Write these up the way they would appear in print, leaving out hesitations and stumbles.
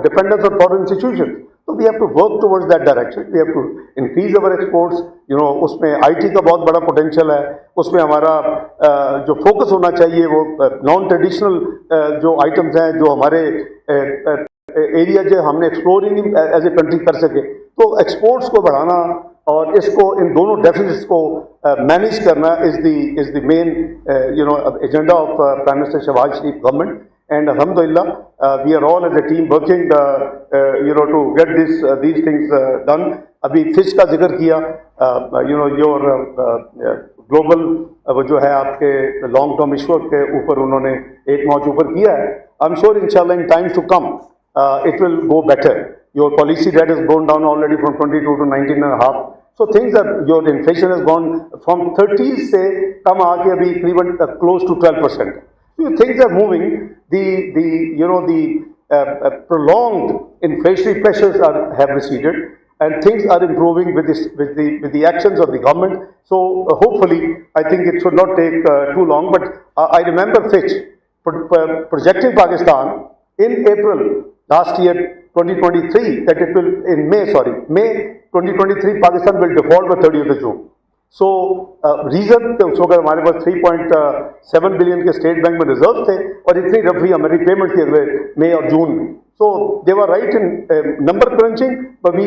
dependence on foreign institutions. So we have to work towards that direction. We have to increase our exports. उसमें IT का बहुत बड़ा potential है. उसमें हमारा जो focus होना चाहिए वो non traditional जो items हैं जो हमारे एरिया जो हमने एक्सप्लोर ही नहीं एज ए कंट्री कर सके, तो एक्सपोर्ट्स को बढ़ाना और इसको इन दोनों डेफिसिट्स को मैनेज करना is the main agenda of prime minister Shahbaz Sharif government. And अल्हम्दुलिल्लाह we are all as a team working to get these things done. अभी फिश का जिक्र किया, योर ग्लोबल जो है आपके लॉन्ग टर्म इश्यूर के ऊपर उन्होंने एक मौज ऊपर किया है. आई एम श्योर इंशाल्लाह in times to come it will go better. Your policy debt has gone down already from 22 to 19.5. So things are, your inflation has gone from 30s से कम आके अभी करीबन close to 12%. So things are moving. The prolonged inflationary pressures have receded, and things are improving with the actions of the government. So hopefully, I think it should not take too long. But I remember Fitch projecting Pakistan in April last year 2023 that it will May 2023 Pakistan will default by 30th of June. So reason तो अगर हमारे पास 3.7 billion के state bank में reserve थे और इतनी रफी हमारी payment थी अगले मई और जून में. So they were right in number crunching, but we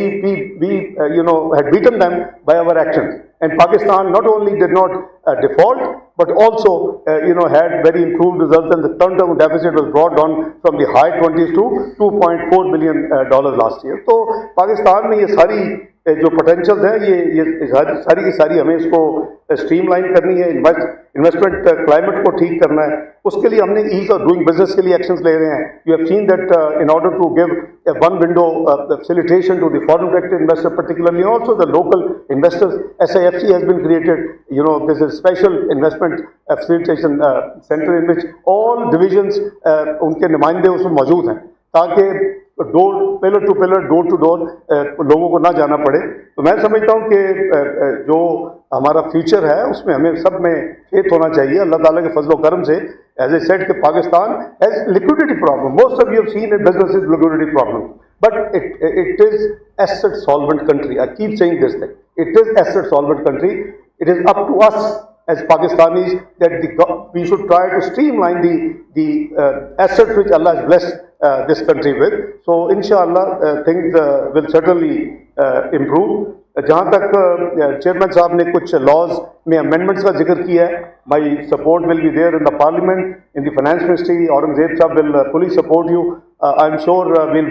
had beaten them by our actions. And Pakistan not only did not default, but also had very improved results, and the term deficit was brought down from the high 20s to $2.4 billion last year. So Pakistan में ये सारी जो potential है ये सारी की सारी हमें इसको स्ट्रीमलाइन करनी है. इन्वेस्टमेंट क्लाइमेट को ठीक करना है. उसके लिए हमने ईज ऑफ डूइंग बिजनेस के लिए एक्शंस ले रहे हैं. You have seen that in order to give one window facilitation to the foreign direct investor particularly, also the local investors. SIFC has been created. This is special investment facilitation centre in which all divisions उनके नुमाइंदे उसमें मौजूद हैं, ताकि pillar to pillar door to door लोगों को ना जाना पड़े. तो मैं समझता हूँ कि जो हमारा फ्यूचर है उसमें हमें सब में फेथ होना चाहिए अल्लाह ताला के फजलो करम से. एज ए सेड कि Pakistan has liquidity problem. Most of you have seen in business is liquidity problem, but it is asset solvent country. I keep saying this thing. It is asset solvent country. It is up to us as Pakistanis that we should try to streamline the assets which Allah has blessed this country with. So inshallah things will certainly improve. जहाँ तक chairman साहब ने कुछ laws में amendments का जिक्र किया है, my support will be there in the parliament, in the finance ministry. Aurangzeb साहब will fully support you. I am sure will